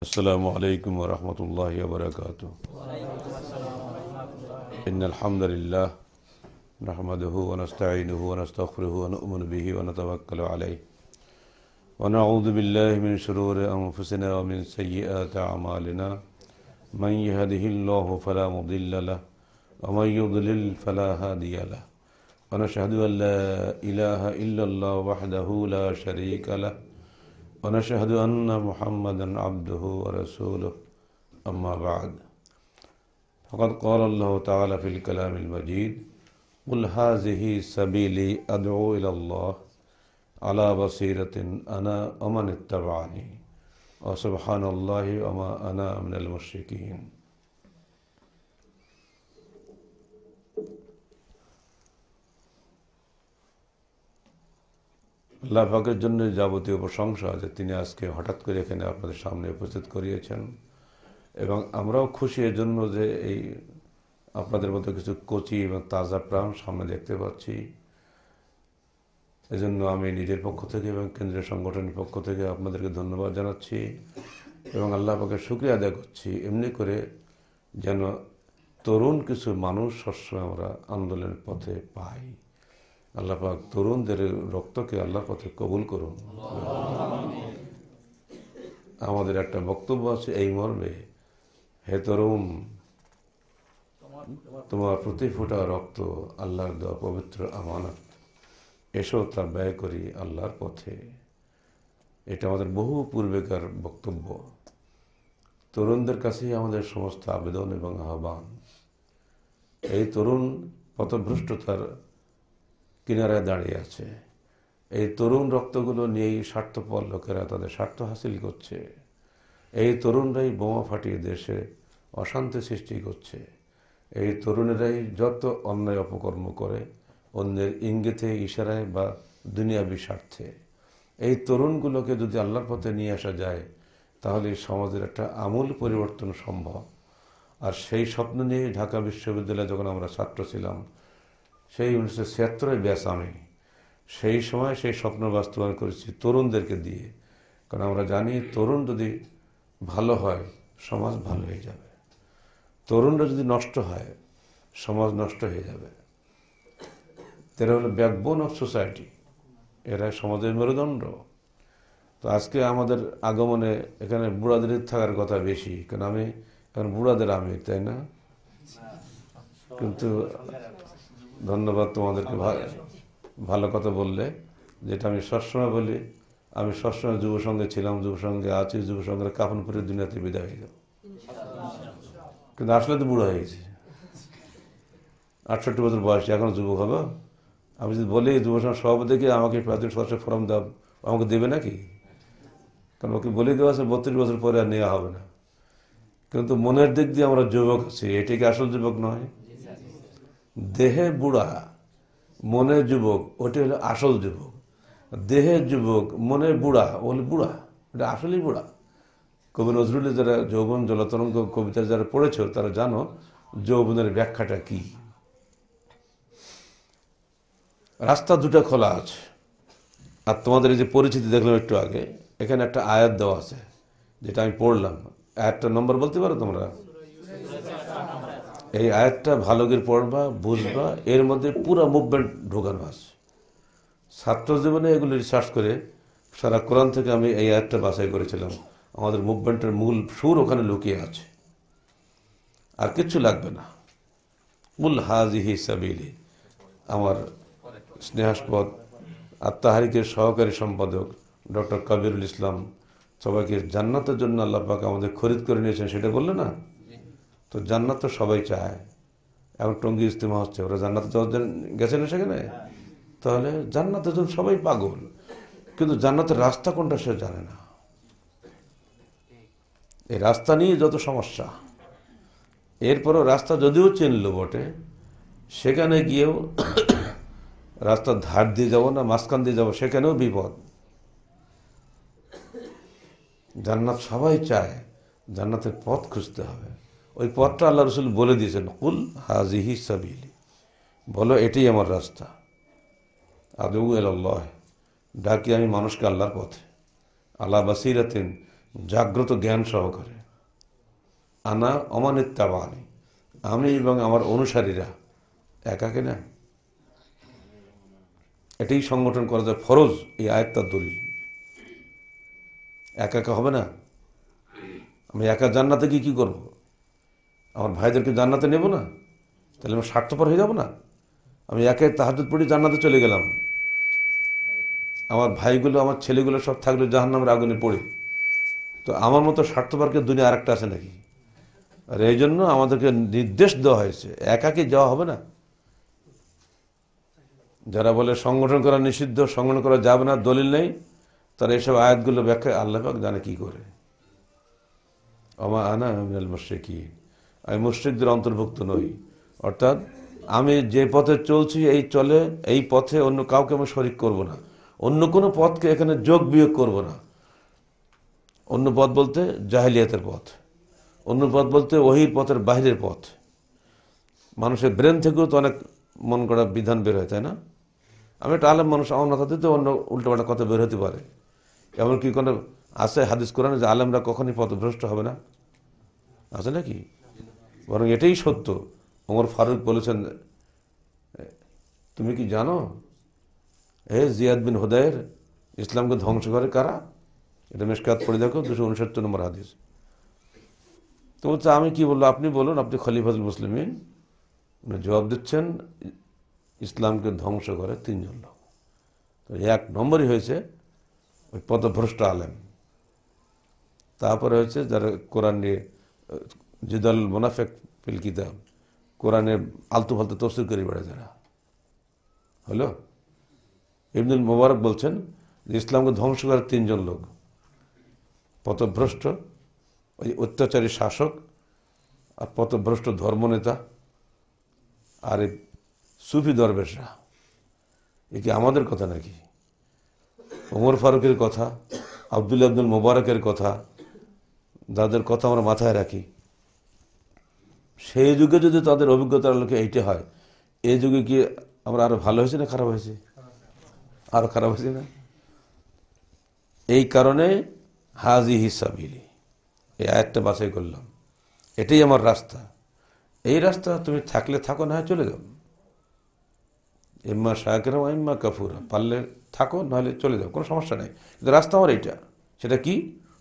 السلام عليكم ورحمة الله وبركاته. إن الحمد لله نحمده ونستعينه ونستغفره ونؤمن به ونتوكل عليه ونعوذ بالله من شرور أنفسنا ومن سيئات أعمالنا من يهده الله فلا مضل له ومن يضلل فلا هادي له ونشهد أن لا إله إلا الله وحده لا شريك له ونشهد أن محمدا عبده ورسوله أما بعد فقد قال الله تعالى في الكلام المجيد قل هذه سبيلي أدعو إلى الله على بصيرة أنا ومن اتبعني وسبحان الله وما أنا من المشركين. আল্লাহ পাকের জন্য যাবতীয় প্রশংসা যে তিনি আজকে হঠাৎ করে এখানে আপনাদের সামনে উপস্থিত করিয়েছেন, এবং আমরাও খুশি এর জন্য যে এই আপনাদের মতো কিছু কচি এবং তাজা প্রাণ সামনে দেখতে পাচ্ছি। এজন্য আমি নিজের পক্ষ থেকে এবং কেন্দ্রীয় সংগঠনের পক্ষ থেকে আপনাদেরকে ধন্যবাদ জানাচ্ছি এবং আল্লাহ পাকের শুকরিয়া আদায় করছি, এমনি করে যেন তরুণ কিছু মানুষ সবসময় আমরা আন্দোলনের পথে পাই। আল্লাহ পাক তরুণদের রক্তকে আল্লাহর পথে কবুল করুন। আমাদের একটা বক্তব্য আছে এই মর্মে, হে তরুণ, তোমার প্রতি ফোঁটা রক্ত আল্লাহর দেওয়া পবিত্র আমানত, এসো তা ব্যয় করি আল্লাহর পথে। এটা আমাদের বহু পূর্বেকার বক্তব্য। তরুণদের কাছেই আমাদের সমস্ত আবেদন এবং আহ্বান। এই তরুণ পথভ্রষ্টতার কিনারায় দাঁড়িয়ে আছে। এই তরুণ রক্তগুলো নিয়েই স্বার্থপর লোকেরা তাদের স্বার্থ হাসিল করছে। এই তরুণরাই বোমা ফাটিয়ে দেশে অশান্তি সৃষ্টি করছে। এই তরুণেরাই যত অন্যায় অপকর্ম করে অন্যের ইঙ্গিতে, ইশারায় বা দুনিয়াবি স্বার্থে। এই তরুণগুলোকে যদি আল্লাহর পথে নিয়ে আসা যায় তাহলে সমাজের একটা আমূল পরিবর্তন সম্ভব। আর সেই স্বপ্ন নিয়ে ঢাকা বিশ্ববিদ্যালয়ে যখন আমরা ছাত্র ছিলাম, সেই 1976 ব্যাচ আমি, সেই সময় সেই স্বপ্ন বাস্তবায়ন করেছি তরুণদেরকে দিয়ে। কারণ আমরা জানি তরুণ যদি ভালো হয় সমাজ ভালো হয়ে যাবে, তরুণরা যদি নষ্ট হয় সমাজ নষ্ট হয়ে যাবে। এরা হলো ব্যাকবোন অফ সোসাইটি, এরা সমাজের মেরুদণ্ড। তো আজকে আমাদের আগমনে এখানে বুড়াদের থাকার কথা বেশি, কারণ আমি এখন বুড়াদের আমি, তাই না? কিন্তু ধন্যবাদ তোমাদেরকে, ভালো কথা বললে। যেটা আমি সবসময় বলি, আমি সবসময় যুব সঙ্গে ছিলাম, যুব সঙ্গে আছি, যুব সঙ্গের কাফন পরে দুনিয়াতে বিদায় হয়ে যাব। কিন্তু আসলে তো বুড়ো হয়ে গেছি, 68 বছর বয়সে, এখন যুবক হবো? আমি যদি বলি যুব সঙ্গে সভাপতিকে আমাকে প্রাথমিক সদস্য ফোরাম দাও, আমাকে দেবে নাকি? কারণ ওকে বলে দেওয়া আছে 32 বছর পরে আর নেওয়া হবে না। কিন্তু মনের দিক দিয়ে আমরা যুবক আছি, এটি কি আসল যুবক নয়? দেহে বুড়া মনে যুবক, ওটি হলো আসল যুবক। দেহে যুবক মনে বুড়া, ওল বুড়া, এটা আসলেই বুড়া। কবি নজরুলের যারা যৌবন জলতরঙ্গ কবিতা যারা পড়েছ তারা জানো যৌবনের ব্যাখ্যাটা কি। রাস্তা দুটো খোলা আছে। আর তোমাদের এই যে পরিচিতি দেখলাম একটু আগে, এখানে একটা আয়াত দেওয়া আছে যেটা আমি পড়লাম। আয়াতটা নম্বর বলতে পারো তোমরা? এই আয়াতটা ভালো করে পড়বা, বুঝবা, এর মধ্যে পুরো মুভমেন্ট ঢোকানো আছে। ছাত্র জীবনে এগুলো রিসার্চ করে সারা কোরআন থেকে আমি এই আয়াতটা বাছাই করেছিলাম। আমাদের মুভমেন্টের মূল সুর ওখানে লুকিয়ে আছে, আর কিচ্ছু লাগবে না। কুল হাযিহি সাবিলি। আমার স্নেহাস্পদ আত্মাহারিকের সহকারী সম্পাদক ডক্টর কবিরুল ইসলাম সবাইকে জান্নাতের জন্য আল্লাহ পাক আমাদের খরিদ করে নিয়েছেন, সেটা বললে না? তো জান্নাত তো সবাই চায়। এখন টঙ্গী ইজতেমা হচ্ছে, ওরা জান্নাতে যাওয়ার জন্য গেছে না সেখানে? তাহলে জান্নাতের জন্য সবাই পাগল, কিন্তু জান্নাতের রাস্তা কোনটা সে জানে না। এই রাস্তা নিয়ে যত সমস্যা। এরপরও রাস্তা যদিও চিনল বটে, সেখানে গিয়েও রাস্তার ধার দিয়ে যাব না মাঝখান দিয়ে যাব, সেখানেও বিপদ। জান্নাত সবাই চায়, জান্নাতের পথ খুঁজতে হবে। ওই পথটা আল্লাহ রসুল বলে দিয়েছেন, কুল হাযিহি সাবিলি, বলো এটাই আমার রাস্তা। আদউ ইলাল্লাহ, ডাকি আমি মানুষকে আল্লাহর পথে। আলা বাসিরাতিন, জাগ্রত জ্ঞান সহকারে, আনা অমানিত্যাবানি, আমি এবং আমার অনুসারীরা একাকে না। এটাই সংগঠন করা যায় ফরজ, এই আয়াতটার দলিল। একা একা হবে না। আমি একা জান্নাতে গিয়ে কী করবো? আমার ভাইদেরকে জান্নাতে নেব না? তাহলে আমি স্বার্থপর হয়ে যাব না? আমি একে তাহাজ্জুদ পড়ে জান্নাতে চলে গেলাম, আমার ভাইগুলো আমার ছেলেগুলো সব থাকলো জাহান্নামের আগুনে পড়ে, তো আমার মতো স্বার্থপরকে দুনিয়া আরেকটা আছে নাকি? আর এই জন্য আমাদেরকে নির্দেশ দেওয়া হয়েছে, একাকে যাওয়া হবে না। যারা বলে সংগঠন করা নিষিদ্ধ, সংগঠন করা যাবে না, দলিল নেই, তারা এইসব আয়াতগুলো ব্যাখ্যা আল্লাহ পাক জানে কি করে। আমা আনা মিনাল মুশরিকিন, আমি মুশরিকদের অন্তর্ভুক্ত নই। অর্থাৎ আমি যে পথে চলছি এই পথে অন্য কাউকে আমি শরিক করব না, অন্য কোনো পথকে এখানে যোগ বিয়োগ করব না। অন্য পথ বলতে জাহেলিয়াতের পথ, অন্য পথ বলতে ওহির পথের বাহিরের পথ। মানুষের ব্রেন থেকেও তো অনেক মন করা বিধান বের হয়, তাই না? আমি একটা আলেম মানুষ, আমার মাথাতে তো অন্য উল্টোপাল্টা কথা বের হতে পারে। এমনকি কোনো আছে হাদিস কোরআনে যে আলেমরা কখনই পথভ্রষ্ট হবে না, আছে নাকি? বরং এটাই সত্য। ওমর ফারুক বলেছেন, তুমি কি জানো জিয়াদ বিন হুদায়ের ইসলামকে ধ্বংস করে কারা? এটা মিশকাত পড়ে দেখো, 269 নম্বর হাদিস। তো বলছে আমি কি বললো, আপনি বলুন, আপনি খলিফাতুল মুসলিমিন। উনি জবাব দিচ্ছেন, ইসলামকে ধ্বংস করে 3 জন লোক। তো 1 নম্বরই হয়েছে ওই পথভ্রষ্ট আলেম। তারপরে হচ্ছে যারা কোরআন নিয়ে জিদাল মুনাফিক ফিল কিতাব, কোরআনের আলতু ফালতু তফসির করে বেড়ায় যারা, হলো। ইবনুল মুবারক বলছেন যে ইসলামকে ধ্বংস করে 3 জন লোক, পথভ্রষ্ট ওই অত্যাচারী শাসক, আর পথভ্রষ্ট ধর্মনেতা, আর এই সুফি দরবেশরা। এ কি আমাদের কথা নাকি? ওমর ফারুকের কথা, আব্দুল্লাহ ইবনুল মুবারকের কথা, যাদের কথা আমরা মাথায় রাখি, সেই যুগে যদি তাদের অভিজ্ঞতার আলোকে এইটা হয়, এই যুগে কি আমরা আরো ভালো হয়েছে না খারাপ হয়েছে? আরো খারাপ হয়েছে না? এই কারণে হাজিহি সাবিলি, এই আয়াতটা বাছাই করলাম, এটাই আমার রাস্তা। এই রাস্তা তুমি থাকলে থাকো, না চলে যাও। ইম্মা শাকিরা ওয়া ইম্মা কাফুরা, পারলে থাকো, নাহলে চলে যাও, কোনো সমস্যা নেই। কিন্তু রাস্তা আমার এইটা। সেটা কি?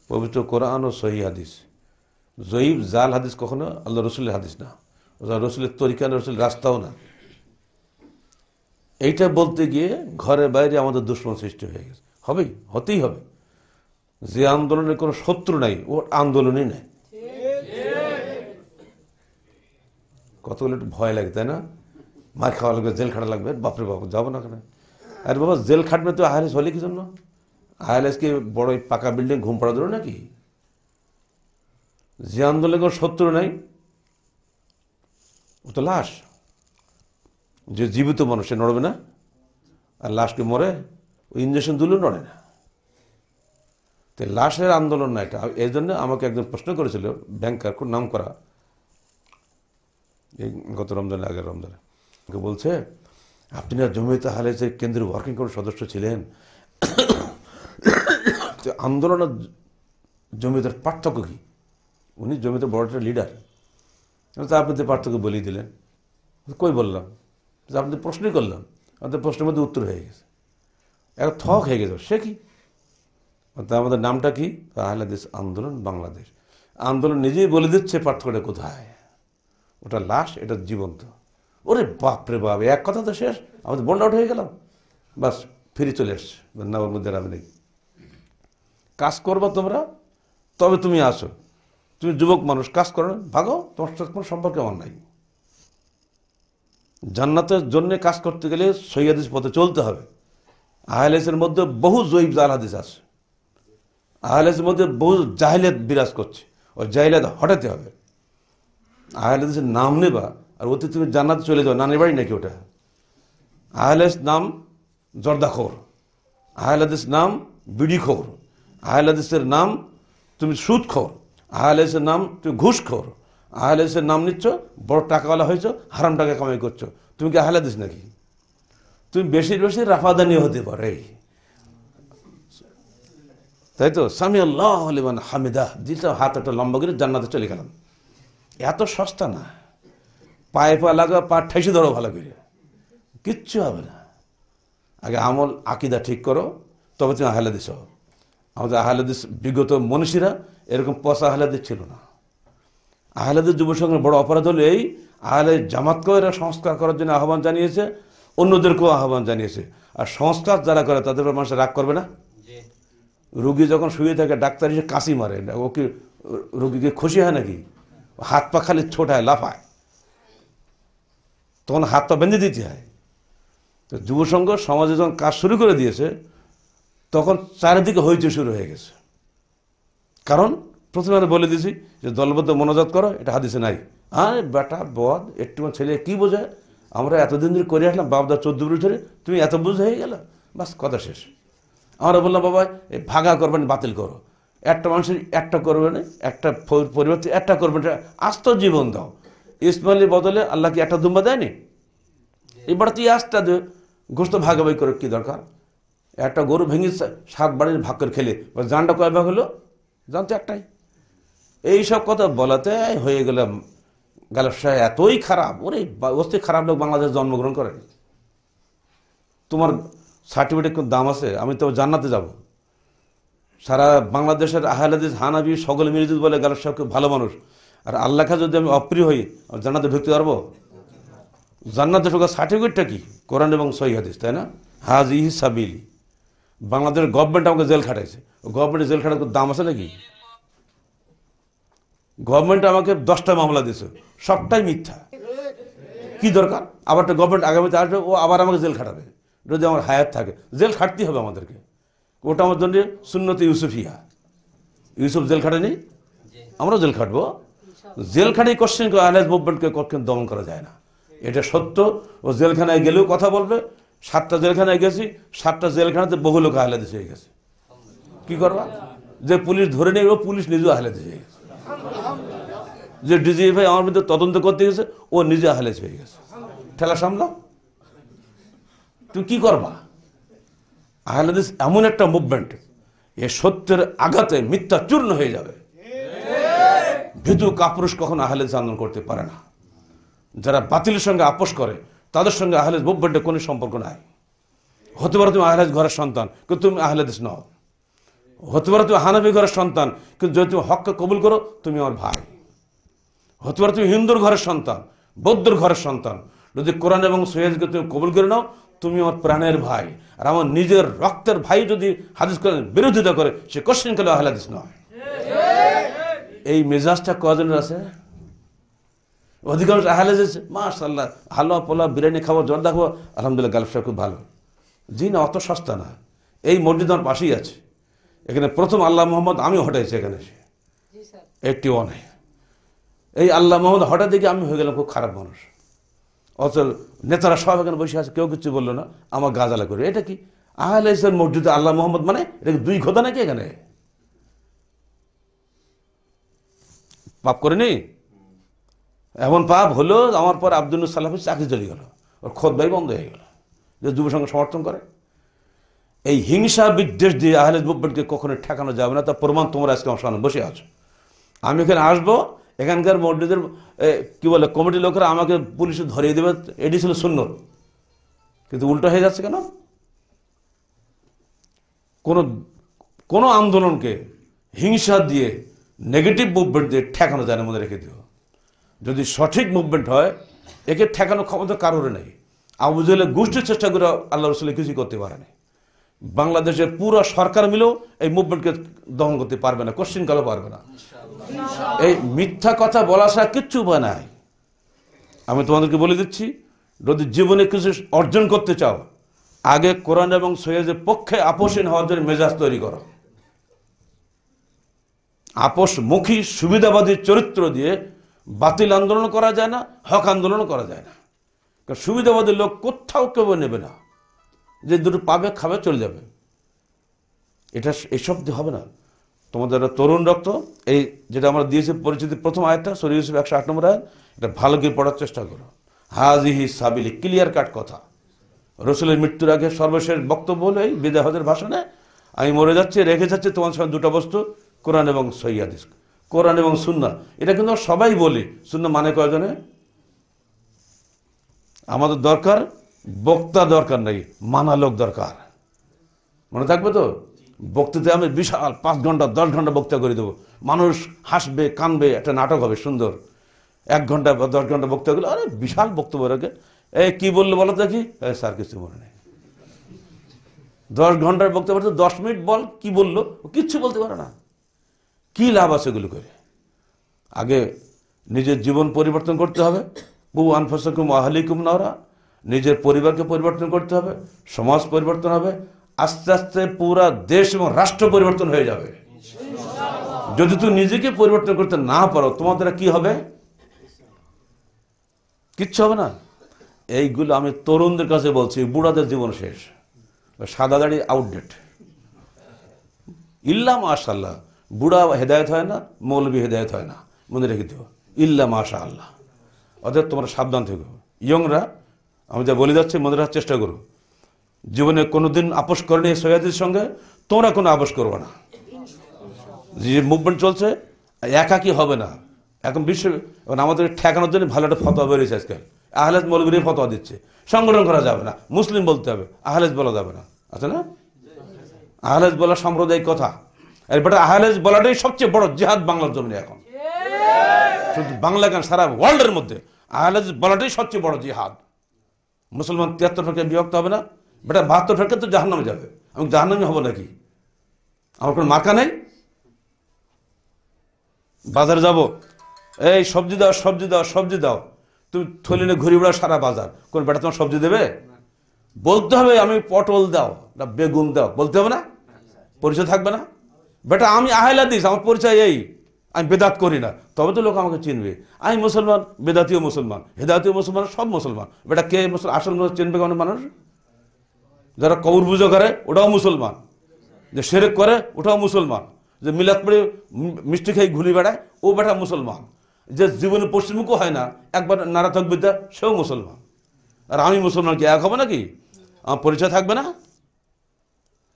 পবিত্র কোরআন ও সহিহ হাদিস। জয়ীব জাল হাদিস কখনো আল্লাহ রসুলের হাদিস না, রসুলের তরিকা, রসুলের রাস্তাও না। এইটা বলতে গিয়ে ঘরে বাইরে আমাদের দুশ্মন সৃষ্টি হয়ে গেছে, হবেই, হতেই হবে। যে আন্দোলনের কোনো শত্রু নাই, ও আন্দোলনই নেই। কতগুলো একটু ভয় লাগে, তাই না? মার খাওয়া লাগবে, জেল খাটা লাগবে, বাপরে বাপ, যাবো না কেন? আরে বাবা, জেল খাটবে তো আইএলএস হলে কি জন্য? আইএলএস কি বড় পাকা বিল্ডিং ঘুম পাড়া ধরো নাকি? যে আন্দোলনের কোনো শত্রু নাই, ও তো লাশ। যে জীবিত মানুষ সে নড়বে না, আর লাশকে মরে ওই ইঞ্জেকশন দিলেও নড়ে না। তো লাশের আন্দোলন না এটা। এই জন্য আমাকে একজন প্রশ্ন করেছিল, ব্যাংকার, খুব নাম করা, এই গত রমজানের আগের রমজানে, বলছে আপনি না জমিয়তে আহলে কেন্দ্রীয় ওয়ার্কিং কমিটির সদস্য ছিলেন, আন্দোলন আর জমিয়তের পার্থক্য কি? উনি জমিয়তের বড় একটা লিডার, তা আপনি তো পার্থক্য বলেই দিলেন। কই বললাম? আপনি প্রশ্নই করলাম, আপনাদের প্রশ্নের মধ্যে উত্তর হয়ে গেছে, এক থক হয়ে গেছে। সে কি? আমাদের নামটা কি? আহলে হাদিস আন্দোলন বাংলাদেশ। আন্দোলন নিজেই বলে দিচ্ছে পার্থক্যটা কোথায়। ওটা লাশ, এটা জীবন্ত। ওরে বাপরে বাপ, এক কথা তো শেষ, আমাদের বন্ড আউট হয়ে গেলাম, বাস ফিরে চলে এসছে। নামের মধ্যে আমি নেই। কাজ করবো তোমরা, তবে তুমি আসো। তুমি যুবক মানুষ, কাজ করো না, ভাগো, তোমার সাথে কোনো সম্পর্ক আমার নাই। জান্নাতের জন্য কাজ করতে গেলে সহিহ হাদিস পথে চলতে হবে। আহলে হাদিসের মধ্যে বহু জয়ীফ জাল হাদিস আছে, আহলে হাদিসের মধ্যে বহু জাহিলিয়াত বিরাজ করছে, ওই জাহিলিয়াত হটাতে হবে। আহলে হাদিসের নাম নেবা আর অতি তুমি জান্নাতে চলে যাও, নানির বাড়ি নাকি ওটা? আহলে হাদিস নাম জর্দাখোর, আহলে হাদিস নাম বিড়িখোর, আহলে হাদিসের নাম তুমি সুদখোর, আহলে হাদিসের নাম তুমি ঘুষখোর, আহলে হাদিসের নাম নিচ্ছ, বড় টাকাওয়ালা হয়েছ, হারাম টাকা কামাই করছো। তুমি কি আহলে হাদিস নাকি? তুমি বেশি বেশি রাফাদানি হতে পারে। তাই তো, সামি আল্লাহ লিমান হামিদা দিতে হাত একটা লম্বা করে জান্নাতে চলে গেলাম। এত সস্তা না, পায়ে পা লাগা, পা ঠেসে ধরো ভালো করে, কিচ্ছু হবে না। আগে আমল আকিদা ঠিক করো, তবে তুমি আহলে হাদিস হও। আমাদের আহলে হাদিস বিগত মনীষীরা এরকম পচা আহলে হাদিস ছিল না। আহলে হাদিস যুব সংঘের বড় অপরাধ হলো এই, আহলে জামাতকেও এরা সংস্কার করার জন্য আহ্বান জানিয়েছে, অন্যদেরকেও আহ্বান জানিয়েছে। আর সংস্কার যারা করে তাদের উপর মানুষ রাগ করবে না? রুগী যখন শুয়ে থাকে ডাক্তার এসে কাশি মারে, ও কি রুগীকে খুশি হয় নাকি? হাত পা খালি ছোটায়, লাফায়, তখন হাত পা বেঁধে দিতে হয়। তো যুব সংঘ সমাজে যখন কাজ শুরু করে দিয়েছে, তখন চারিদিকে হইচই শুরু হয়ে গেছে। কারণ প্রথমে আমি বলে দিয়েছি যে দলবদ্ধ মনোজাত করো, এটা হাদিসে নাই। আরে বেটা বদ, একটু ছেলে কি বোঝায়, আমরা এতদিন ধরে করে আসলাম, বাপদা 14 বছর ধরে, তুমি এত বুঝ হয়ে গেল, বাস কথা শেষ। আমরা বললাম বাবা এই ভাগা করবেন, বাতিল করো, একটা মানুষের একটা করবে না, একটা পরিবর্তে একটা করবেন, আস্ত জীবন দাও। ইসমাইলের বদলে আল্লাহ কি একটা দুম্বা দেয়নি? এবার তুই আস্তা দে, গোস্ত ভাগাভাগি করে কি দরকার? একটা গরু ভেঙে 7 বাড়ির ভাগ করে খেলে জানটা কয় ভাগ হলো? জানতো একটাই। এইসব কথা বলাতে হয়ে গেলাম গালসায় এতই খারাপ। ওরে অস্তি খারাপ লোক বাংলাদেশ জন্মগ্রহণ করে, তোমার সার্টিফিকেট কোন দাম আছে? আমি তো জান্নাতে যাব। সারা বাংলাদেশের আহলে হাদিস হানাফি সকলে মিলে যদি বলে গালসাহ খুব ভালো মানুষ, আর আল্লাহকে যদি আমি অপ্রিয় হই, জান্নাতে ঢুকতে পারবো? জান্নাতে ঢোকার সার্টিফিকেটটা কি? কোরআন এবং সহিহ হাদিস, তাই না? হাজিহি সাবিলি। বাংলাদেশের গভর্নমেন্ট আমাকে জেল খাটাইছে, গভর্নমেন্টের জেল খাটার দাম আছে নাকি? গভর্নমেন্ট আমাকে 10টা মামলা দিয়েছে, সবটাই মিথ্যা। কি দরকার? আবার একটা গভর্নমেন্ট আগামীতে আসবে, ও আবার আমাকে জেল খাটাবে। যদি আমার হায়াত থাকে জেল খাটতেই হবে আমাদেরকে। ওটা আমার জন্য সুন্নতে ইউসুফিয়া। ইউসুফ জেল খাটেনি, আমরাও জেল খাটবো। জেল খাটেই কোশ্চেন করে আহলে হাদিস মুভমেন্টকে কখনো দমন করা যায় না, এটা সত্য। ও জেলখানায় গেলেও কথা বলবে। 7টা জেলখানায় গেছি, 7টা জেলখানাতে বহু লোক আহলে হাদিস হয়ে গেছে। কি করবা? যে পুলিশ ধরে নেই, ও পুলিশ নিজেও আহলে হাদিস হয়ে গেছে। যে ডিজিএফআই আমার বিরুদ্ধে তদন্ত করতে গেছে, ও নিজে আহলে হাদিস হয়ে গেছে। ঠেলা সামলাও, তুমি কি করবা? আহলে হাদিস এমন একটা মুভমেন্ট, এ সত্যের আঘাতে মিথ্যা চূর্ণ হয়ে যাবে। ভীতু কাপুরুষ কখনো আহলে হাদিস আন্দোলন করতে পারে না। যারা বাতিলের সঙ্গে আপোষ করে, তাদের সঙ্গে আহলে হাদিস মুভমেন্টের কোনো সম্পর্ক নাই। হতে পারে তুমি আহলে হাদিস ঘরের সন্তান, কিন্তু তুমি আহলে হাদিস নও। হতে পারে তুমি হানাফি ঘরের সন্তান, কিন্তু যদি তুমি হককে কবুল করো, তুমি আমার ভাই। হতে পারে তুমি হিন্দুর ঘরের সন্তান, বৌদ্ধর ঘরের সন্তান, যদি কোরআন এবং সহিহকে তুমি কবুল করে নাও, তুমি আমার প্রাণের ভাই। আর আমার নিজের রক্তের ভাই যদি হাদিস কোরআনের বিরোধিতা করে, সে কোশ্চেন করলে আহলে হাদিস নয়। এই মেজাজটা কজনের আছে? অধিকাংশ আহলে হাদিস মাশাআল্লাহ, হালুয়া পোলা বিরিয়ানি খাবো, জর্দা খাবো, আলহামদুলিল্লাহ গালফটা খুব ভালো। জি না, অত সস্তা না। এই মসজিদ আমার পাশেই আছে, এখানে প্রথম আল্লাহ মোহাম্মদ আমি হটাইছি এখানে, সে 81-এ। এই আল্লাহ মোহাম্মদ হঠাৎ দেখে আমি হয়ে গেলাম খুব খারাপ মানুষ। অথচ নেতারা সব এখানে বসে আছে, কেউ কিছু বললো না, আমার গাজালা করে। এটা কি আহলে হাদিসের মসজিদে আল্লাহ মোহাম্মদ মানে? এটা কি 2 খোদা নাকি? এখানে পাপ করেনি? এমন পাপ হলো, আমার পর আব্দুল সালাফের চাকরি চলে গেল, ওর খোদবাই বন্ধ হয়ে গেল, যে যুব সংঘ সমর্থন করে। এই হিংসা বিদ্বেষ দিয়ে আহলে হাদিস মুভমেন্টকে কখনো ঠেকানো যাবে না। তার প্রমাণ তোমরা আজকে আমার সামনে বসে আছো। আমি এখানে আসবো, এখানকার মসজিদের কি বলে কমিটির লোকেরা আমাকে পুলিশে ধরিয়ে দেবে, এটি ছিল সুন্নত। কিন্তু উল্টো হয়ে যাচ্ছে কেন? কোনো আন্দোলনকে হিংসা দিয়ে, নেগেটিভ মুভমেন্ট দিয়ে ঠেকানো যায় না, মনে রেখে দিও। যদি সঠিক মুভমেন্ট হয়, একে ঠেকানোর ক্ষমতা কারোর নেই। আবু জেহেলের গোষ্ঠীর চেষ্টা করে আল্লাহ রাসূল কিছু করতে পারেনি। বাংলাদেশের পুরো সরকার মিলেও এই মুভমেন্টকে দমন করতে পারবে না, কোশ্চিন কালও পারবে না। এই মিথ্যা কথা বলা ছাড়া কিচ্ছু উপায় নাই। আমি তোমাদেরকে বলে দিচ্ছি, যদি জীবনে কিছু অর্জন করতে চাও, আগে কোরআন এবং সহিহের পক্ষে আপোষহীন হওয়ার জন্য মেজাজ তৈরি করো। আপোষমুখী সুবিধাবাদী চরিত্র দিয়ে বাতিল আন্দোলন করা যায় না, হক আন্দোলন করা যায় না। কারণ সুবিধাবাদী লোক কোথাও কেউ নেবে না, যে দুটো পাবে খাবে চলে যাবে। এটা এসব হবে না। তোমাদের তরুণ রক্ত, এই যেটা আমরা দিয়েছি পরিচিতি প্রথম আয়াতটা সূরা ইউসুফ 108 নম্বর আয়াত, এটা ভালো করে পড়ার চেষ্টা করো। হাজিহি সাবিলি, ক্লিয়ার কাট কথা। রসুলের মৃত্যুর আগে সর্বশেষ বক্তব্য হলো এই বিদায় হজের ভাষণে, আমি মরে যাচ্ছি, রেখে যাচ্ছি তোমার সঙ্গে দুটো বস্তু, কোরআন এবং সহিহ হাদিস, কোরআন এবং সুন্নাহ। এটা কিন্তু সবাই বলি, সুন্নাহ মানে কয়জনে? আমাদের দরকার বক্তা দরকার নেই, মানা লোক দরকার। মনে থাকবে তো? বক্তৃতা আমি বিশাল 5 ঘন্টা 10 ঘন্টা বক্তৃতা করে দেবো, মানুষ হাসবে কানবে, একটা নাটক হবে সুন্দর। 1 ঘন্টা বা 10 ঘন্টা বক্তৃতা করলে, আরে বিশাল বক্তব্য রাখে, এই কি বললো বলো দেখি, স্যার কিছু মনে নেই। 10 ঘন্টার বক্তব্য 10 মিনিট বল কি বললো, ও কিচ্ছু বলতে পারে না। কি লাভ আছে এগুলো করে? আগে নিজের জীবন পরিবর্তন করতে হবে। বউ আনফুসাকুম ওয়া আহলিকুম নারা, নিজের পরিবারকে পরিবর্তন করতে হবে, সমাজ পরিবর্তন হবে, আস্তে আস্তে পুরা দেশ এবং রাষ্ট্র পরিবর্তন হয়ে যাবে। যদি তুমি নিজেকে পরিবর্তন করতে না পারো, তোমার দ্বারা কি হবে? কিচ্ছু হবে না। এইগুলো আমি তরুণদের কাছে বলছি, বুড়াদের জীবন শেষ, সাদা দাড়ি আউটডেট। ইল্লা মাশাআল্লাহ, বুড়া হেদায়েত হয় না, মৌলবী হেদায়েত হয় না, মনে রেখে দিও, ইল্লা মাশাআল্লাহ। অতএব তোমরা সাবধান থেকো। ইয়ংরা, আমি যা বলে যাচ্ছি মনে রাখার চেষ্টা করো। জীবনে কোনোদিন আপোষ করেনি সহিহ হাদিসের সঙ্গে, তোমরা কোনো আপোষ করবে না। যে মুভমেন্ট চলছে একাকী হবে না। এখন এখন আমাদের ঠেকানোর জন্য ভালো একটা ফতোয়া বেরিয়েছে আজকাল, আহলে হাদিস মৌলবীরাই ফতোয়া দিচ্ছে, সংগঠন করা যাবে না, মুসলিম বলতে হবে, আহলে হাদিস বলা যাবে না। আছে না? আহলে হাদিস বলা সাম্প্রদায়িক কথা। আর বেটা আহলে হাদিস বলাটাই সবচেয়ে বড় জিহাদ বাংলার জমিনে এখন। শুধু বাংলা কেন, সারা ওয়ার্ল্ডের মধ্যে আহলে হাদিস বলাটাই সবচেয়ে বড় জিহাদ। মুসলমান 73 ফেরকে বিভক্ত হবে না, বেটা 72 ফেরকে তো জাহান্নামে যাবে। আমি জাহান্নামে হবো নাকি? আমার কোনো মার্কা নেই? বাজারে যাব, এই সবজি দাও সবজি দাও সবজি দাও, তুমি থলি নিয়ে ঘুরে বেড়াও সারা বাজার, কোন বেটা তোমার সবজি দেবে? বলতে হবে আমি পটল দাও না বেগুন দাও, বলতে হবে না? পরিচয় থাকবে না? বেটা আমি আহলে হাদিস, আমার পরিচয় এই, আমি বেদাত করি না, তবে তো লোক আমাকে চিনবে। আমি মুসলমান, বেদাতীয় মুসলমান, হেদায়তীয় মুসলমান, সব মুসলমান। বেটা কে আসল চিনবে কেমন মানুষ? যারা কবর পুজো করে ওটাও মুসলমান, যে শিরক করে ওটাও মুসলমান, যে মিলাদ পড়ে মিষ্টি খাই ঘুরি বেড়ায় ও বেটা মুসলমান, যে জীবনে পশ্চিমমুখও হয় না, একবার নারাতক বিদ্যা, সেও মুসলমান। আর আমি মুসলমান কি এক হবে নাকি? আমার পরিচয় থাকবে না?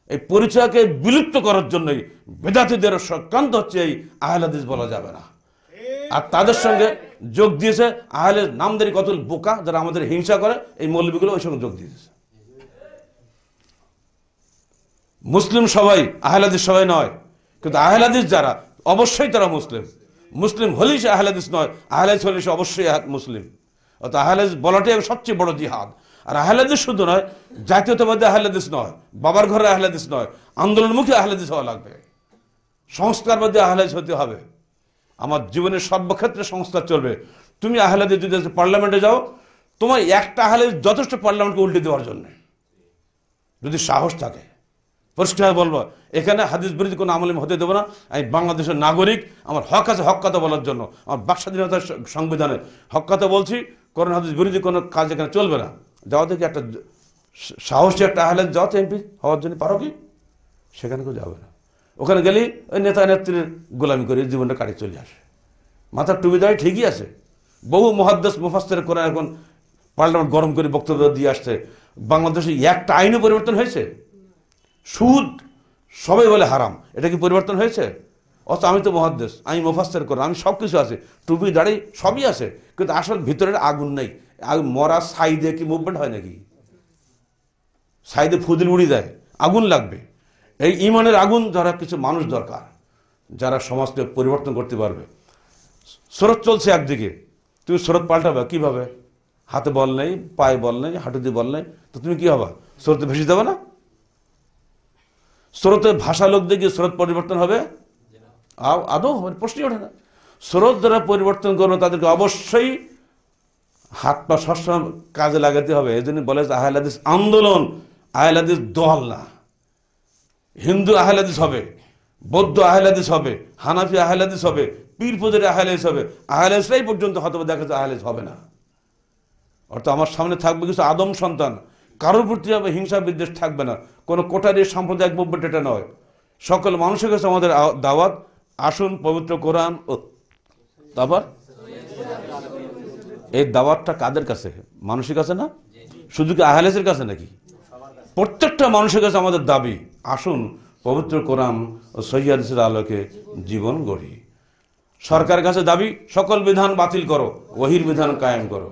এই পরিচয়কে বিলুপ্ত করার জন্যই বেদাতীদের সক্রান্ত হচ্ছে এই আহলে হাদিস বলা যাবে না। আর তাদের সঙ্গে যোগ দিয়েছে আহলে নামদারি কত বোকা, যারা আমাদের হিংসা করে, এই মৌলবীগুলো ওই সঙ্গে যোগ দিয়েছে। মুসলিম সবাই, আহলে হাদিস সবাই নয়, কিন্তু আহলে হাদিস যারা অবশ্যই তারা মুসলিম। মুসলিম হলেই সে আহলে হাদিস নয়, আহলে হাদিস হলেই সে অবশ্যই মুসলিম। অর্থাৎ আহলে হাদিস বলাটাই সবচেয়ে বড় জিহাদ। আর আহলে হাদিস শুধু নয়, জাতীয়তাবাদী আহলে হাদিস নয়, বাবার ঘরে আহলে হাদিস নয়, আন্দোলনমুখী আহলে হাদিস হওয়া লাগবে, সংস্কারবাদী আহলে হাদিস হতে হবে। আমার জীবনের সর্বক্ষেত্রে সংস্কার চলবে। তুমি আহলে হাদিস যদি পার্লামেন্টে যাও, তোমার একটা আহলে হাদিস যথেষ্ট পার্লামেন্টকে উল্টে দেওয়ার জন্য, যদি সাহস থাকে। পরিষ্কার বলবো, এখানে হাদিস বিরোধী কোনো আমল হতে দেবো না। আমি বাংলাদেশের নাগরিক, আমার হক আছে হক কথা বলার জন্য, আমার বাক স্বাধীনতার সংবিধানে হক কথা বলছি। কোরআন হাদিস বিরোধী কোনো কাজ এখানে চলবে না। যাওয়া থেকে একটা সাহসী একটা আহলে হাদিস যাও তো এমপি হওয়ার জন্য, পারো কি? সেখানে কেউ যাবে না। ওখানে গেলেই ওই নেতা নেত্রীর গোলামি করে জীবনটা কাটিয়ে চলে আসে। মাথার টুপি দেয় ঠিকই আছে, বহু মুহাদ্দিস মুফাসসির কোরআন এখন পার্লামেন্ট গরম করে বক্তব্য দিয়ে আসছে। বাংলাদেশে একটা আইনও পরিবর্তন হয়েছে? সুদ সবাই বলে হারাম, এটা কি পরিবর্তন হয়েছে? অথচ আমি তো মুহাদ্দিস, আমি মুফাসসির কোরআন, আমি সব কিছু আছে, টুপি দাড়ি সবই আছে, কিন্তু আসল ভিতরের আগুন নেই। মরা ছাই দিয়ে কি মুভমেন্ট হয় নাকি? ছাই দিয়ে ফুদিল উড়ি দেয়, আগুন লাগবে। এই ইমানের আগুন যারা, কিছু মানুষ দরকার যারা সমাজকে পরিবর্তন করতে পারবে। স্রোত চলছে একদিকে, তুমি স্রোত পাল্টাবে কিভাবে? হাতে বল নেই, পায়ে বল নেই, হাঁটুতে বল নেই, তো তুমি কি হবা? স্রোতে ভেসে দেবে না? স্রোতের ভাষা লোক দিয়ে কি স্রোত পরিবর্তন হবে? আদৌ হবে? প্রশ্নই ওঠে না। স্রোত যারা পরিবর্তন করবে তাদেরকে অবশ্যই হাত পা সবসময় কাজে লাগাতে হবে। এই জন্য বলে আহলে হাদিস আন্দোলন, আহলে হাদিস দল না। হিন্দু আহলে হাদিস হবে, বৌদ্ধ আহলে হাদিস হবে, হানাফি আহলে হাদিস হবে, পীর পূজারী আহলে হাদিস হবে, আহলে হাদিসরাই পর্যন্ত হয়তো দেখা যায় আহলে হাদিস হবে না। অর্থাৎ আমার সামনে থাকবে কিছু আদম সন্তান, কারোর প্রতি হিংসা বিদ্বেষ থাকবে না, কোনো কোটারি সাম্প্রদায়িক মুভমেন্ট এটা নয়। সকল মানুষের কাছে আমাদের দাওয়াত, আসুন পবিত্র কোরআন ও তারপর এই দাওয়াতটা কাদের কাছে? মানুষের কাছে না, শুধু কি আহলে হাদিসের কাছে নাকি? প্রত্যেকটা মানুষের কাছে আমাদের দাবি, আসুন পবিত্র কোরআন ও সহিহ হাদিসের আলোকে জীবন গড়ি। সরকারের কাছে দাবি, সকল বিধান বাতিল করো, ওহির বিধান কায়েম করো।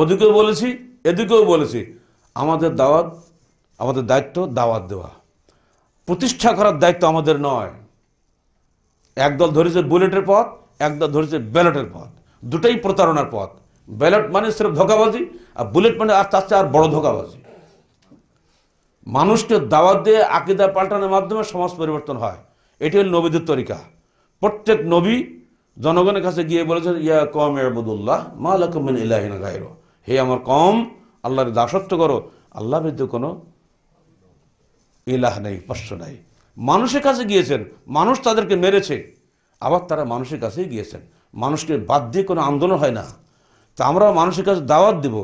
ওদিকেও বলেছি, এদিকেও বলেছি। আমাদের দাওয়াত, আমাদের দায়িত্ব দাওয়াত দেওয়া, প্রতিষ্ঠা করার দায়িত্ব আমাদের নয়। একদল ধরেছে বুলেটের পথ, একদল ধরেছে ব্যালটের পথ। দুটাই প্রতারণার পথ। ব্যালট মানে সির্ফ ধোঁকাবাজি, আর বুলেট মানে আর তার চেয়ে আর বড় ধোঁকাবাজি। মানুষকে দাওয়াত দিয়ে আকীদা পাল্টানোর মাধ্যমে সমাজ পরিবর্তন হয়। এটি হল নবীদের তরিকা। প্রত্যেক নবী জনগণের কাছে গিয়ে বলেছেন, ইয়া কওম ইবুদুল্লাহ মা লাকুম মিন ইলাহিন গায়রুহু, হে আমার কওম, আল্লাহর দাসত্ব করো, আল্লাহ ব্যতীত কোনো ইলাহ নেই, পার্শ্ব নাই। মানুষের কাছে গিয়েছেন, মানুষ তাদেরকে মেরেছে, আবার তারা মানুষের কাছেই গিয়েছেন। মানুষকে বাদ দিয়ে কোনো আন্দোলন হয় না। তা আমরাও মানুষের কাছে দাওয়াত দিব।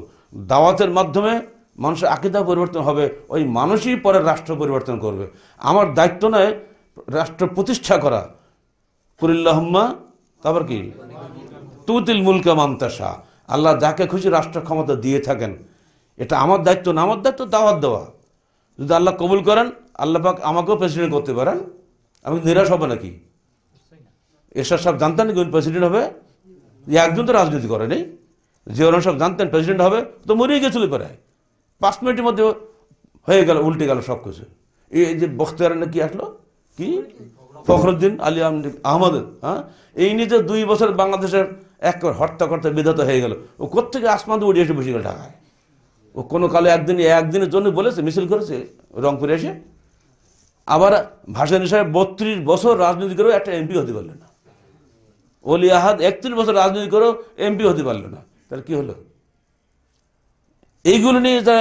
দাওয়াতের মাধ্যমে মানুষের আকীদা পরিবর্তন হবে, ওই মানুষই পরে রাষ্ট্র পরিবর্তন করবে। আমার দায়িত্ব নয় রাষ্ট্র প্রতিষ্ঠা করা। কুলিল্লাহুম্মা, তারপর কি, তুতিল মুলকা মান তাশা, আল্লাহ যাকে খুশি রাষ্ট্র ক্ষমতা দিয়ে থাকেন। এটা আমার দায়িত্ব না, আমার দায়িত্ব দাওয়াত দেওয়া। যদি আল্লাহ কবুল করেন, আল্লাহ পাক আমাকেও প্রেসিডেন্ট করতে পারেন, আমি নিরাশ হব নাকি? এরশাদ সাহেব জানতেন কোন প্রেসিডেন্ট হবে? একজন তো রাজনীতি করেনি। জিয়াউর রহমান সাহেব জানতেন প্রেসিডেন্ট হবে, তো মরিয়ে গেছিল পরে 5 মিনিটের মধ্যে হয়ে গেল, উল্টে গেল সব কিছু। এই যে বখতিয়ার কি আসলো, কি ফখরুদ্দিন আলী আহমদ, হ্যাঁ, এই নিয়ে যে 2 বছর বাংলাদেশের একবার হত্যা করতে বিধাত হয়ে গেল। ও কোত্থেকে আসমান তো উড়ে এসে বসে গেল ঢাকায়। ও কোনো কালে একদিনের জন্য বলেছে, মিছিল করেছে রংপুরে এসে। আবার ভাসানী সাহেব 32 বছর রাজনীতি করেও একটা এমপি হতে পারল না। অলি আহাদ 31 বছর রাজনীতি করেও এমপি হতে পারল না। তাহলে কি হলো? এইগুলো নিয়ে যা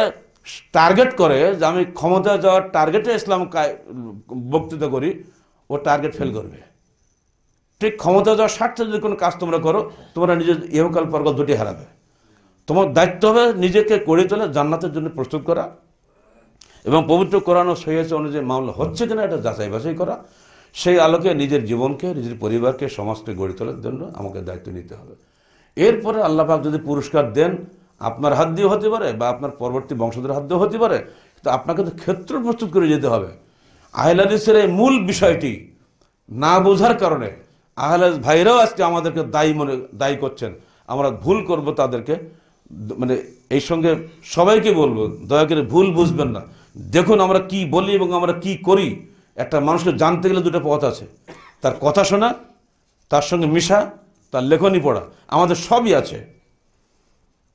টার্গেট করে যে আমি ক্ষমতা যাওয়ার টার্গেটে ইসলাম বক্তৃতা করি, ও টার্গেট ফেল করবে। ঠিক ক্ষমতা যাওয়ার স্বার্থে যদি কোনো কাজ তোমরা করো, তোমরা নিজের ইহকাল পরকাল দুটি হারাবে। তোমার দায়িত্ব হবে নিজেকে গড়ে তোলে জান্নাতের জন্য প্রস্তুত করা, এবং পবিত্র কোরআন ও সহিহ অনুযায়ী মামলা হচ্ছে কিনা এটা যাচাই বাছাই করা। সেই আলোকে নিজের জীবনকে, নিজের পরিবারকে, সমাজকে গড়ে তোলার জন্য আমাকে দায়িত্ব নিতে হবে। এরপরে আল্লাহ পাক যদি পুরস্কার দেন, আপনার হাত দিয়ে হতে পারে বা আপনার পরবর্তী বংশধরের হাত দিয়ে হতে পারে, তো আপনাকে তো ক্ষেত্র প্রস্তুত করে যেতে হবে। আহলে হাদিসের এই মূল বিষয়টি না বোঝার কারণে আহলে হাদিস ভাইরাও আজকে আমাদেরকে দায়ী করছেন। আমরা ভুল করব তাদেরকে, মানে এই সঙ্গে সবাইকে বলবো, দয়া করে ভুল বুঝবেন না। দেখুন আমরা কি বলি এবং আমরা কি করি। একটা মানুষকে জানতে গেলে 2টা পথ আছে, তার কথা শোনা, তার সঙ্গে মিশা, তার লেখনী পড়া। আমাদের সবই আছে।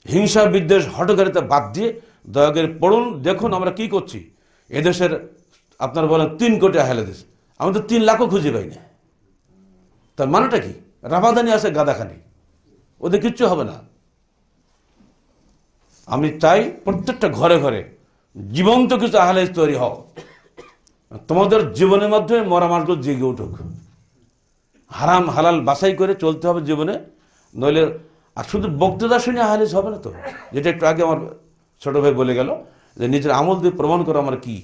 হিংসা, বিদ্বেষ, হঠকারিতা বাদ দিয়ে দয়া করে পড়ুন, দেখুন আমরা কি করছি। এদেশের আপনারা বলেন 3 কোটি আহলে হাদিস, আমি তো 3 লাখও খুঁজে পাই না। তার মানেটা কি? রাফাদানি আছে গাদাখানি, ওদের কিচ্ছু হবে না। আমি চাই প্রত্যেকটা ঘরে ঘরে জীবন্ত কিছু আহলে হাদিস তৈরি হও। তোমাদের জীবনের মাধ্যমে মরা মানুষগুলো জেগে উঠুক। হারাম হালাল বাছাই করে চলতে হবে জীবনে, নইলে আর শুধু বক্তৃতা শুনে আহলে হাদিস হবে না তো। যেটা একটু আগে আমার ছোট ভাই বলে গেল যে নিজের আমল দিয়ে প্রমাণ করা আমার কি,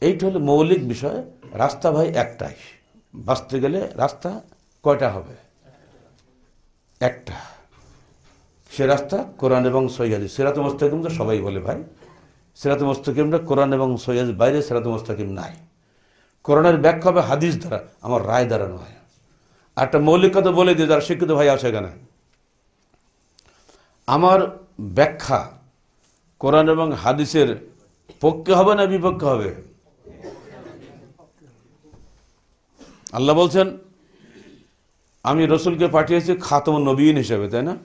এইটা হলো মৌলিক বিষয়। রাস্তা ভাই একটাই, বাঁচতে গেলে রাস্তা কয়টা হবে? একটা। সে রাস্তা কোরআন এবং সহিহ হাদিস। সিরাতুল মুস্তাকিম তো সবাই বলে ভাই, সিরাতুল মুস্তাকিমটা কোরআন এবং সহিহ হাদিস বাইরে সিরাতুল মুস্তাকিম নাই। কোরআনের ব্যাখ্যা হবে হাদিস দ্বারা, আমার রায় দ্বারা নয়। একটা মৌলিক কথা বলে দিয়ে, যারা শিক্ষিত ভাই আছে এখানে, আমার ব্যাখ্যা কোরআন এবং হাদিসের পক্ষে হবে না বিপক্ষে হবে? আল্লাহ বলছেন আমি রসুলকে পাঠিয়েছি খাতমুন নবীন হিসেবে, তাই না?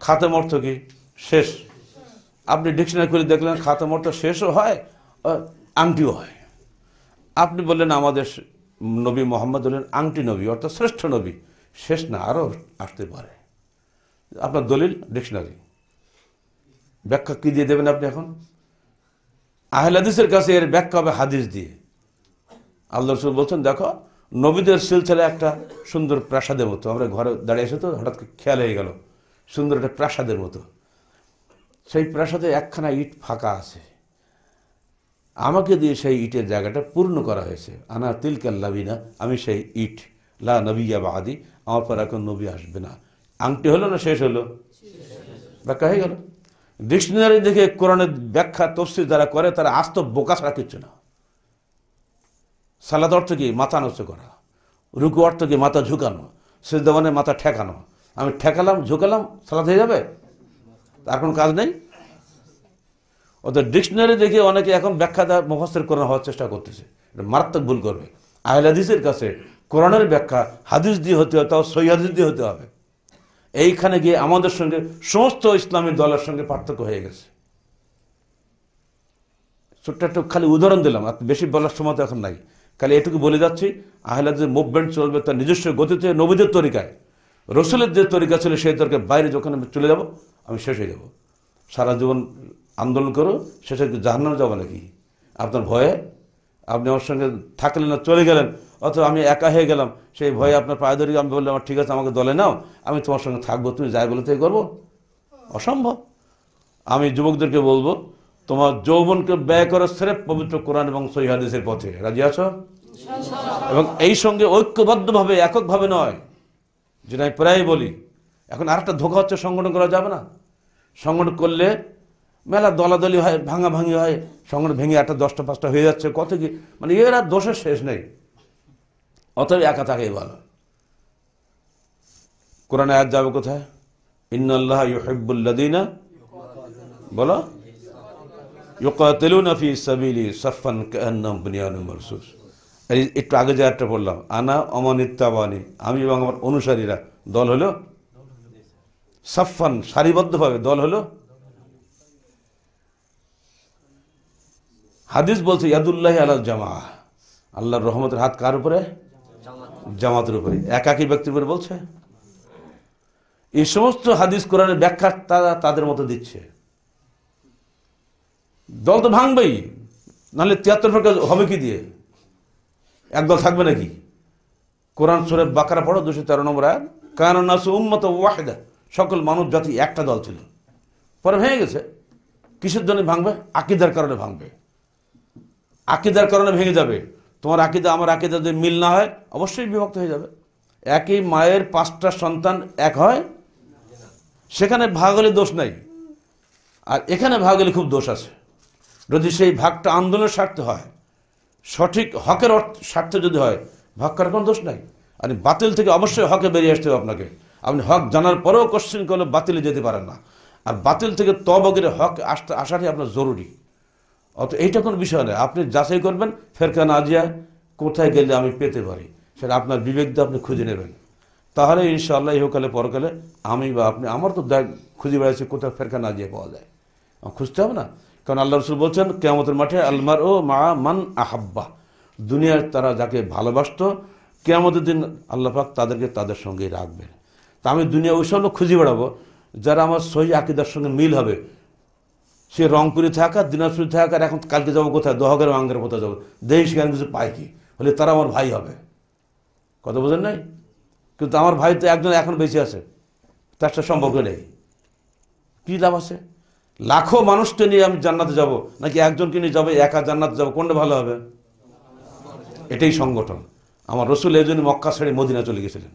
খাতম অর্থ কি? শেষ। আপনি ডিকশনারি করে দেখলেন খাতম অর্থ শেষও হয়, আংটিও হয়। আপনি বললেন আমাদের নবী মোহাম্মদ হলেন আংটি নবী, অর্থাৎ শ্রেষ্ঠ নবী। শেষ না, আরও আসতে পারে। আপনার দলিল ডিকশনারি, ব্যাখ্যা কি দিয়ে দেবেন আপনি? এখন আহলে হাদিসের কাছে এর ব্যাখ্যা হবে হাদিস দিয়ে। আল্লাহ রাসূল বলছেন, দেখো নবীদের সিলসিলা একটা সুন্দর প্রাসাদের মতো। আমরা ঘরে দাঁড়িয়ে এসে তো হঠাৎ খেয়াল হয়ে গেল সুন্দর একটা প্রাসাদের মতো। সেই প্রাসাদে একখানা ইট ফাঁকা আছে, আমাকে দিয়ে সেই ইটের জায়গাটা পূর্ণ করা হয়েছে। আনা তিলকাল লাবিনা, আমি সেই ইট। লা নবিয়্যা বাদি, আমার পর এখন নবী আসবে না। আংটি হলো না শেষ হলো? ব্যাখ্যা হয়ে গেল। ডিকশনারি দেখে কোরআনের ব্যাখ্যা তফসির যারা করে তারা আস্ত বোকা ছাড়া কিচ্ছু না। সালাত অর্থ কি? মাথা নষ্ট করা। রুকু অর্থ কি? মাথা ঝুঁকানো। সিজদা মানে মাথা ঠেকানো। আমি ঠেকালাম, ঝুঁকালাম, সালাত হয়ে যাবে? তার কোনো কাজ নেই। ওদের ডিকশনারি দেখে অনেকে এখন ব্যাখ্যা মুফাসসির কোরআন হওয়ার চেষ্টা করতেছে, এটা মারাত্মক ভুল করবে। আহলে হাদিসের কাছে কোরআনের ব্যাখ্যা হাদিস দিয়ে হতে হবে, তাও সহিহ হাদিস দিয়ে হতে হবে। এইখানে গিয়ে আমাদের সঙ্গে সমস্ত ইসলামী দলের সঙ্গে পার্থক্য হয়ে গেছে। ছোট্ট একটু খালি উদাহরণ দিলাম, আপনি বেশি বলার সময় তো এখন নাই, খালি এটুকু বলে যাচ্ছি। আহলে হাদিসের মুভমেন্ট চলবে তার নিজস্ব গতিতে, নবীদের তরিকায়। রসুলের যে তরিকা ছিল সেই তরিকার বাইরে যখন আমি চলে যাব, আমি শেষ হয়ে যাব। সারা জীবন আন্দোলন করো, শেষে জাহান্নামে যাবো নাকি আপনার ভয়ে? আপনি আমার সঙ্গে থাকলেন না, চলে গেলেন, অথবা আমি একা হয়ে গেলাম, সেই ভয়ে আপনার পায়ে ধরে আমি বললাম ঠিক আছে আমাকে দলে নাও, আমি তোমার সঙ্গে থাকবো, তুমি যাই বলে তাই করবো? অসম্ভব। আমি যুবকদেরকে বলবো, তোমার যৌবনকে ব্যয় করো স্রেফ পবিত্র কোরআন এবং সহিহ হাদিসের পথে। রাজি আছো? এবং এই সঙ্গে ঐক্যবদ্ধভাবে, এককভাবে নয়, যেটা আমি প্রায় বলি। এখন আরেকটা ধোঁকা হচ্ছে, সংগঠন করা যাবে না। সংগঠন করলে মেলা দলাদলি হয়, ভাঙাভাঙি হয়, সংগঠন ভেঙে একটা 10টা 5টা হয়ে যাচ্ছে, কত কি, মানে এর আর দোষের শেষ নেই। অতএব একা থাকাই ভালো। কোরআনে আয়াত যাবে কোথায়? ইন্নাল্লাহা ইউহিব্বুল্লাযীনা, বলো, ইউকাতিলুনা ফি সাবিলি সাফফান কাআন্নাহুম বুনিয়ানুম মারসুস। এই একটু আগে যে আয়াতটা বললাম, আনা ওমান ইত্তাবানি, আমি এবং আমার অনুসারীরা দল হলো, সাফফান সারিবদ্ধভাবে দল হলো। হাদিস বলছে ইয়াদুল্লাহি আলাল জামা, আল্লাহর রহমতের হাত কার উপরে? জামাতের উপরে। একাকী ব্যক্তির উপরে বলছে। এই সমস্ত হাদিস কোরআনের ব্যাখ্যা তারা তাদের মতো দিচ্ছে। দল তো ভাঙবেই, নাহলে 73 ফেরকা হবে কি দিয়ে? একদল থাকবে নাকি? কোরআন সূরা বাকারা পড়ো, 213 নম্বর আয়াত, কানা নাসু উম্মাতান ওয়াহিদা, সকল মানব জাতি একটা দল ছিল, পরে ভেঙে গেছে। কিসের জন্য ভাঙবে? আকীদার কারণে ভাঙবে। আকীদার কারণে ভেঙে যাবে। তোমার আকীদা আমার আকীদা যদি মিল না হয়, অবশ্যই বিভক্ত হয়ে যাবে। একই মায়ের 5টা সন্তান এক হয়, সেখানে ভাগ হলে দোষ নাই, আর এখানে ভাগ হলে খুব দোষ আছে। যদি সেই ভাগটা আন্দোলনের স্বার্থে হয়, সঠিক হকের স্বার্থে যদি হয়, ভাগ করার কোনো দোষ নাই। আর বাতিল থেকে অবশ্যই হকে বেরিয়ে আসতে হবে আপনাকে। আপনি হক জানার পরেও কোশ্চেন করলে বাতিলে যেতে পারেন না। আর বাতিল থেকে তওবা করে হক আসাটাই আপনার জরুরি। অত এইটা কোনো বিষয় নয়। আপনি যাচাই করবেন ফেরকা নাজিয়া কোথায় গেলে আমি পেতে পারি, সেটা আপনার বিবেক দিয়ে আপনি খুঁজে নেবেন। তাহলে ইনশাআল্লাহ ইহকালে পরকালে আমি বা আপনি, আমার তো খুঁজে বেড়াচ্ছি কোথায় ফেরকা নাজিয়া পাওয়া যায়, খুঁজতে হবে না। কারণ আল্লাহ রসুল বলছেন কিয়ামতের মাঠে আলমার ও মা মান আহাব্বা, দুনিয়ার তারা যাকে ভালোবাসত, কিয়ামতের দিন আল্লাহ পাক তাদেরকে তাদের সঙ্গেই রাখবেন। তা আমি দুনিয়া ওই সব লোক খুঁজে বেড়াবো যারা আমার সহি আকীদার সঙ্গে মিল হবে। সে রংপুরে থাকা, দিনাজপুরে থাকা, আর এখন কালকে যাবো কোথায়, দহগের আঙ্গের কোথায় যাবো, দেশ জ্ঞান কিছু পাই কি, হলে তারা আমার ভাই হবে। কথা বোঝেন নাই? কিন্তু আমার ভাই তো একজন এখন বেঁচে আছে, তার সাথে সম্পর্ক নেই, কি লাভ আছে? লাখো মানুষকে নিয়ে আমি জান্নাতে যাব, নাকি একজনকে নিয়ে যাবো একা জান্নাতে যাবো, কোনটা ভালো হবে? এটাই সংগঠন। আমার রসুল এই জন্য মক্কা ছেড়ে মদিনা চলে গেছিলেন।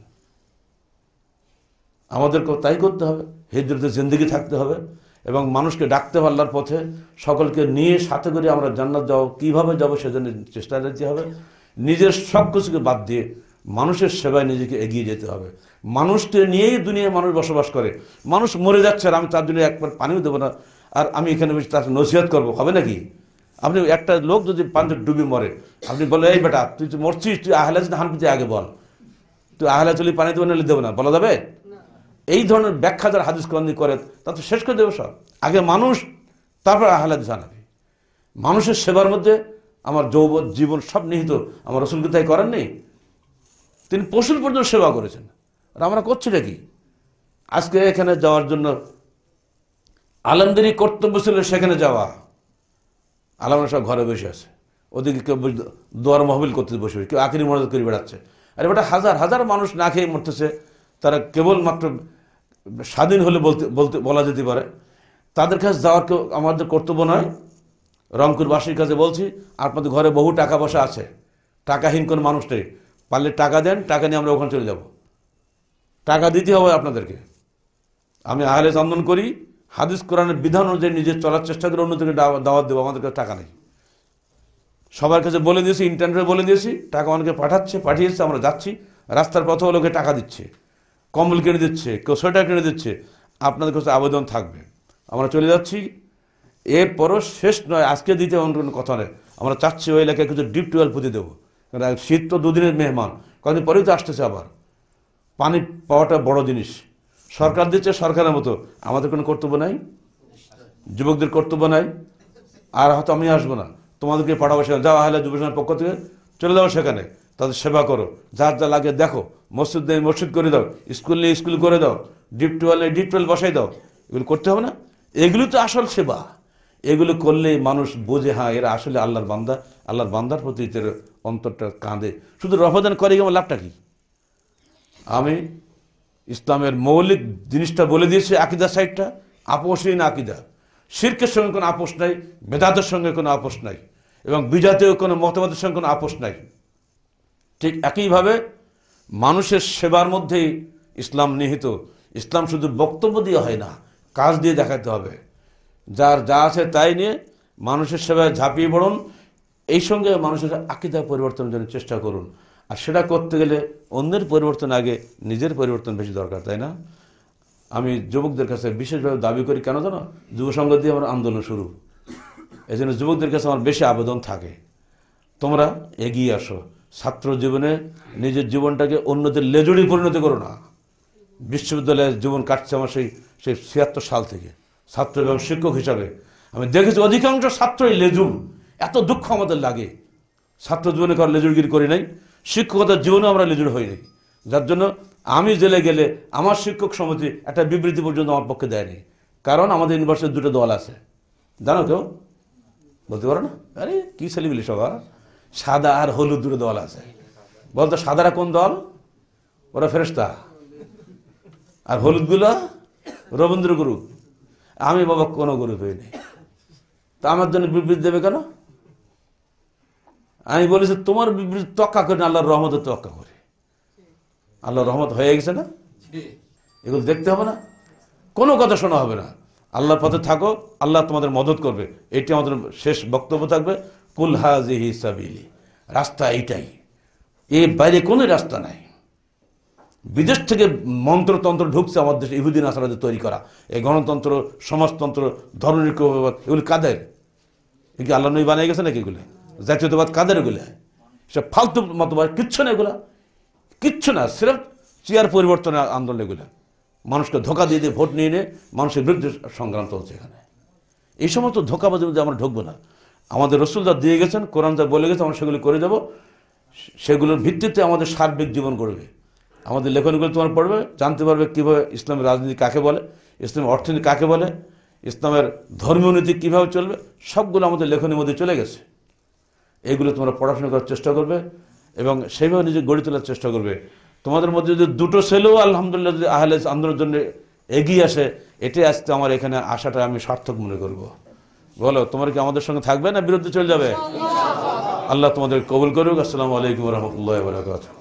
আমাদেরকেও তাই করতে হবে, হিজরতে জিন্দেগি থাকতে হবে এবং মানুষকে ডাকতে হবে আল্লাহর পথে। সকলকে নিয়ে সাথে করে আমরা জান্নাত যাবো, কীভাবে যাবো সেজন্য চেষ্টা করতে হবে। নিজের সব কিছুকে বাদ দিয়ে মানুষের সেবায় নিজেকে এগিয়ে যেতে হবে। মানুষকে নিয়েই দুনিয়ায় মানুষ বসবাস করে। মানুষ মরে যাচ্ছে আর আমি তার জন্য একবার পানিও দেবো না, আর আমি এখানে বসে তার নসিহত করবো, হবে নাকি? আপনি একটা লোক যদি পানিতে ডুবে মরে, আপনি বলে এই বেটা তুই তো মরছিস, তুই আহলে হানফিতে আগে বল, তুই আহলে চলি পানি দেবো নাহলে দেবো না, বলা যাবে? এই ধরনের ব্যাখ্যা যারা হাদিস কোরআন করে তা তো শেষ করে দেবে সব। আগে মানুষ, তারপর আহলে হাদিস হানাফি। মানুষের সেবার মধ্যে আমার যৌবন জীবন সব নিহিত। আমার রসুলকে তাই করেননি? তিনি পশুর পর্যন্ত সেবা করেছেন, আর আমরা করছি নাকি? আজকে এখানে যাওয়ার জন্য আলেমদেরই কর্তব্য ছিল সেখানে যাওয়া। আলেমরা সব ঘরে বসে আছে, ওদিকে কেউ দোয়ার মাহফিল করতে বসে, কেউ আখিরি মোনাজাত করে বেড়াচ্ছে। আর এটা হাজার হাজার মানুষ না খেয়ে মরতেছে, তারা কেবলমাত্র স্বাধীন হলে বলা যেতে পারে। তাদের কাছে যাওয়ার কেউ আমাদের কর্তব্য নয়। রংপুরবাসীর কাছে বলছি, আপনাদের ঘরে বহু টাকা পয়সা আছে, টাকাহীন কোনো মানুষ নেই, পারলে টাকা দেন, টাকা নিয়ে আমরা ওখানে চলে যাব। টাকা দিতে হবে আপনাদেরকে। আমি আহলে আন্দোলন করি, হাদিস কোরআনের বিধান অনুযায়ী নিজে চলার চেষ্টা করে অন্যদেরকে দাওয়াত দেবো, আমাদের কাছে টাকা নেই। সবার কাছে বলে দিয়েছি, ইন্টারনেটে বলে দিয়েছি, টাকা অনেকে পাঠিয়েছে, আমরা যাচ্ছি, রাস্তার পথেও লোকে টাকা দিচ্ছে, কম্বল কিনে দিচ্ছে, কেউ সোয়েটার কিনে দিচ্ছে, আপনাদের কাছে আবেদন থাকবে। আমরা চলে যাচ্ছি, এরপরও শেষ নয়, আজকে দিতে অন্য কোনো কথা নয়, আমরা চাচ্ছি ওই এলাকায় কিছু ডিপ টিউবওয়েল পুঁতে দেবো, কারণ শীত তো দুদিনের মেহমান, কদিন পরেই তো আসতেছে। আবার পানি পাওয়াটা বড় জিনিস, সরকার দিচ্ছে সরকারের মতো, আমাদের কোনো কর্তব্য নাই, যুবকদের কর্তব্য নাই। আর হয়তো আমি আসবো না, তোমাদেরকে পাঠাবো সেখানে, যাওয়া হলে যুব সংঘের পক্ষ থেকে চলে যাও সেখানে, তাদের সেবা করো, যার যা লাগে দেখো, মসজিদ নেই মসজিদ করে দাও, স্কুল নেই স্কুল করে দাও, ডিপ টিউবওয়েল নেই ডিপ টিউবওয়েল বসাই দাও, এগুলো করতে হবে না? এগুলো তো আসল সেবা। এগুলো করলে মানুষ বোঝে, হ্যাঁ এরা আসলে আল্লাহর বান্দা, আল্লাহর বান্দার প্রতি এদের অন্তরটা কাঁদে। শুধু রফাদান করে আমার লাভটা কি? আমি ইসলামের মৌলিক জিনিসটা বলে দিয়েছি, আকিদা সাইডটা আপোষহীন আকিদা, শিরকের সঙ্গে কোনো আপোষ নাই, বেদাতের সঙ্গে কোনো আপোষ নাই, এবং বিজাতীয় কোনো মতবাদের সঙ্গে কোনো আপোষ নাই। ঠিক একইভাবে মানুষের সেবার মধ্যেই ইসলাম নিহিত। ইসলাম শুধু বক্তব্য দিয়ে হয় না, কাজ দিয়ে দেখাতে হবে। যার যা আছে তাই নিয়ে মানুষের সেবায় ঝাঁপিয়ে পড়ুন, এই সঙ্গে মানুষের আকিদা পরিবর্তনের জন্য চেষ্টা করুন। আর সেটা করতে গেলে অন্যের পরিবর্তন আগে নিজের পরিবর্তন বেশি দরকার, তাই না? আমি যুবকদের কাছে বিশেষভাবে দাবি করি, কেন জানো? যুব সংঘ দিয়ে আমার আন্দোলন শুরু, এই জন্য যুবকদের কাছে আমার বেশি আবেদন থাকে, তোমরা এগিয়ে আসো, ছাত্র জীবনে নিজের জীবনটাকে অন্যদের লেজুড়ি পরিণত করো না। বিশ্ববিদ্যালয়ের জীবন কাটছে আমার সেই ৭৬ সাল থেকে ছাত্র এবং শিক্ষক হিসাবে আমি দেখেছি অধিকাংশ ছাত্রই লেজুর। এত দুঃখ আমাদের লাগে, ছাত্র জীবনে কারো লেজুরগিরি করি নাই, শিক্ষকতার জীবনে আমরা লেজুর হই নাই, যার জন্য আমি জেলে গেলে আমার শিক্ষক সমিতি একটা বিবৃতি পর্যন্ত আমার পক্ষে দেয়নি। কারণ আমাদের ইউনিভার্সিটির দুটো দল আছে, জানো কেউ? বলতে পারো না? আরে কি ছেলেবিলি সবার, সাদা আর হলুদ দুটো দল আছে। বলতো সাদারা কোন দল? ওরা ফেরেশতা, আর হলুদগুলো রবীন্দ্র গুরু। আমি বাবা কোনো গুরু হইনি, তা আমার জন্য বিবৃতি দেবে কেন? আমি বলেছি তোমার বিবৃতি তক্কা করে, আল্লাহর রহমতের তক্কা করে। আল্লাহর রহমত হয়ে গেছে না? এগুলো দেখতে হবে না, কোনো কথা শোনা হবে না। আল্লাহর পথে থাকো, আল্লাহ তোমাদের মদত করবে। এটি আমাদের শেষ বক্তব্য থাকবে। কুল হাযিহি সাবিলি, রাস্তা এইটাই, এর বাইরে কোনো রাস্তা নাই। বিদেশ থেকে মন্ত্রতন্ত্র ঢুকছে আমার দেশে, ইহুদি নাসারাদের তৈরি করা এই গণতন্ত্র, সমাজতন্ত্র, ধর্মনিরপেক্ষবাদ, এগুলো কাদের? এ কি আল্লাহ নবী বানিয়ে গেছে নাকি? এগুলো জাতীয়তাবাদ কাদের? এগুলো সব ফালতু মতবাদ, কিচ্ছু না, এগুলা কিচ্ছু না, সির্ফ চেয়ার পরিবর্তনের আন্দোলন। এগুলো মানুষকে ধোকা দিয়ে দিয়ে ভোট নিয়ে নিয়ে মানুষের বিরুদ্ধে সংগ্রাম চলছে এখানে। এই সমস্ত ধোকাবাজির মধ্যে আমরা ঢুকবো না। আমাদের রাসূল যা দিয়ে গেছেন, কোরআন যা বলে গেছে, আমরা সেগুলো করে যাব। সেগুলোর ভিত্তিতে আমাদের সার্বিক জীবন গড়বে। আমাদের লেখনগুলো তোমার পড়বে, জানতে পারবে কীভাবে ইসলামের রাজনীতি কাকে বলে, ইসলামের অর্থনীতি কাকে বলে, ইসলামের ধর্মীয় নীতি কীভাবে চলবে, সবগুলো আমাদের লেখনের মধ্যে চলে গেছে। এগুলো তোমরা পড়াশোনা করার চেষ্টা করবে এবং সেইভাবে নিজে গড়ে তোলার চেষ্টা করবে। তোমাদের মধ্যে যদি দুটো ছেলেও আলহামদুলিল্লাহ যদি আহলে আন্দোলনের জন্য এগিয়ে আসে, এটাই আজকে আমার এখানে আসাটা আমি সার্থক মনে করব। বলো, তোমরা কি আমাদের সঙ্গে থাকবে না বিরুদ্ধে চলে যাবে? আল্লাহ তোমাদের কবুল করুক। আসসালামু আলাইকুম ওয়া রাহমাতুল্লাহি ওয়া বারাকাতুহু।